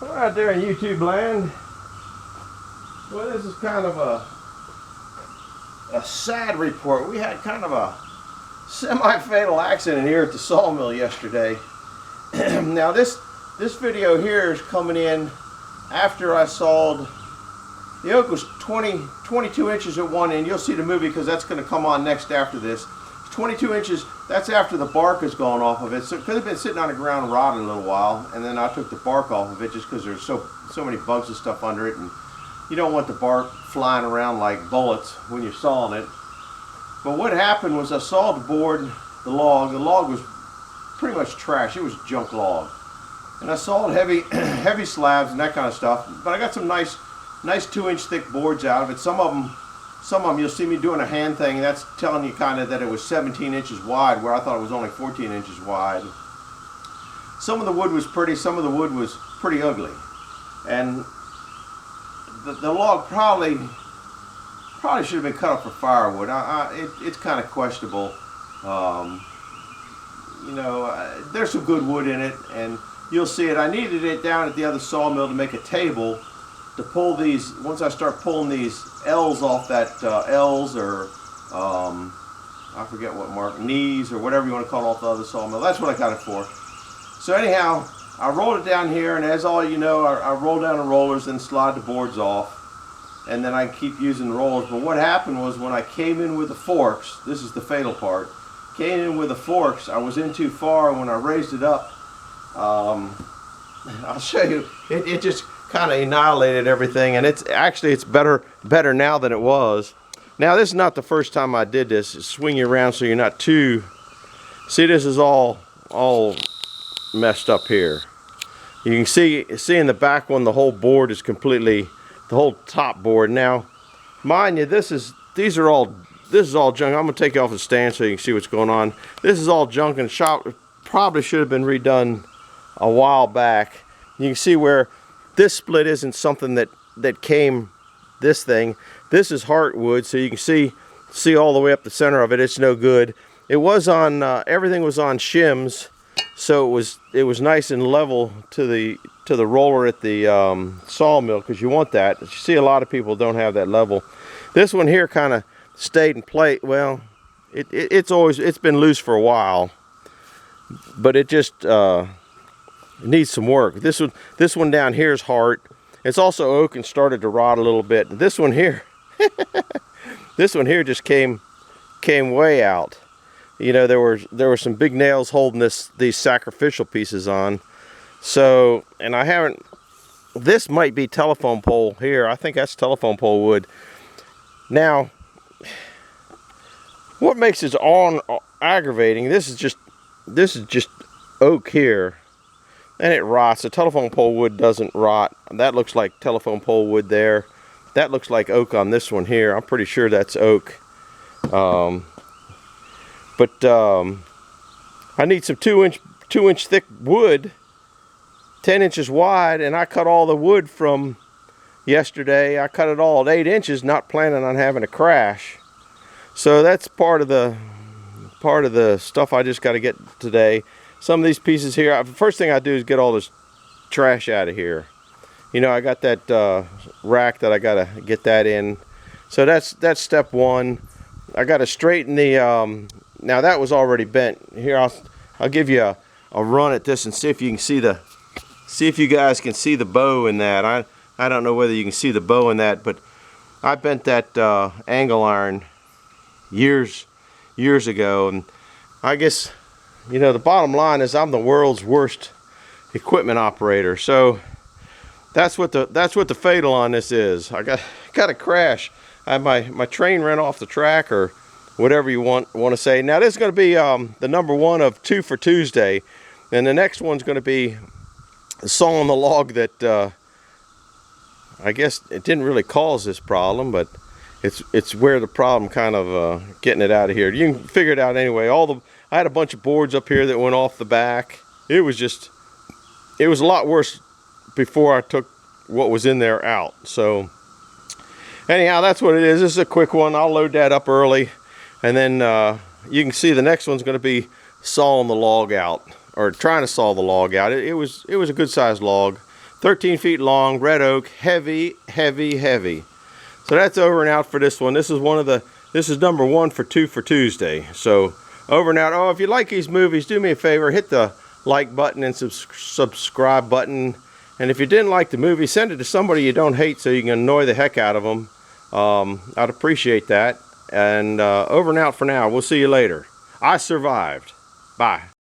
Well, out there in YouTube land, well, this is kind of a sad report. We had kind of a semi-fatal accident here at the sawmill yesterday. Now this video here is coming in after I sawed. The oak was 22 inches at one end. You'll see the movie because that's going to come on next after this. 22 inches, that's after the bark has gone off of it. So it could have been sitting on the ground and rotted a little while, and then I took the bark off of it just because there's so many bugs and stuff under it, and you don't want the bark flying around like bullets when you're sawing it. But what happened was I sawed the board, the log. The log was pretty much trash. It was junk log. And I sawed heavy heavy slabs and that kind of stuff. But I got some nice 2-inch thick boards out of it. Some of them you'll see me doing a hand thing, and that's telling you kind of that it was 17 inches wide where I thought it was only 14 inches wide. Some of the wood was pretty, some of the wood was pretty ugly. And the log probably should have been cut up for firewood. It's kind of questionable. You know, there's some good wood in it, and you'll see it. I needed it down at the other sawmill to make a table to pull these. Once I start pulling these L's off that L's or I forget what mark, knees or whatever you want to call it off the other sawmill. That's what I got it for. So anyhow, I rolled it down here, and as all you know, I roll down the rollers and slide the boards off, and then I keep using the rollers. But what happened was when I came in with the forks, this is the fatal part, came in with the forks, I was in too far, and when I raised it up, I'll show you, it just kind of annihilated everything, and it's better now than it was. Now this is not the first time I did this. Swing you around so you're not too, see, this is all messed up here. You can see in the back one, the whole board is completely, the whole top board. Now mind you, this is all junk. I'm gonna take you off the stand so you can see what's going on. This is all junk, and the shop probably should have been redone a while back. You can see where this split isn't something that came this thing. This is heartwood, so you can see all the way up the center of it. It's no good. It was on everything was on shims, so it was nice and level to the roller at the sawmill, because you want that. You see a lot of people don't have that level. This one here kind of stayed in place. Well, it's been loose for a while, but it just it needs some work. This one down here is hard. It's also oak and started to rot a little bit. This one here, this one here just came way out. You know, there were some big nails holding these sacrificial pieces on. So, and I haven't. This might be telephone pole here. I think that's telephone pole wood. Now, what makes it aggravating? This is just oak here. And it rots. The telephone pole wood doesn't rot. That looks like telephone pole wood there. That looks like oak on this one here. I'm pretty sure that's oak. I need some 2-inch thick wood, 10 inches wide, and I cut all the wood from yesterday. I cut it all at 8 inches, not planning on having a crash. So that's part of the stuff I just got to get today. Some of these pieces here, the first thing I do is get all this trash out of here. You know, I got that rack that I got to get that in. So that's step one. I got to straighten the, now that was already bent. Here, I'll give you a run at this and see if you can see if you guys can see the bow in that. I don't know whether you can see the bow in that, but I bent that angle iron years ago, and I guess, you know, the bottom line is I'm the world's worst equipment operator. So that's what the fatal on this is. I got a crash. My train ran off the track, or whatever you want to say. Now this is going to be the number one of 2 for Tuesday, and the next one's going to be sawing the log that I guess it didn't really cause this problem, but it's where the problem kind of getting it out of here. You can figure it out anyway. I had a bunch of boards up here that went off the back. It was a lot worse before I took what was in there out. So anyhow, that's what it is. This is a quick one. I'll load that up early, and then you can see the next one's going to be sawing the log out, or trying to saw the log out. It was a good sized log. 13 feet long, red oak, heavy, heavy, heavy. So that's over and out for this one. This is number 1 for 2 for Tuesday. So over and out. Oh, if you like these movies, do me a favor, hit the like button and subscribe button. And if you didn't like the movie, send it to somebody you don't hate so you can annoy the heck out of them. I'd appreciate that. And over and out for now. We'll see you later. I survived. Bye.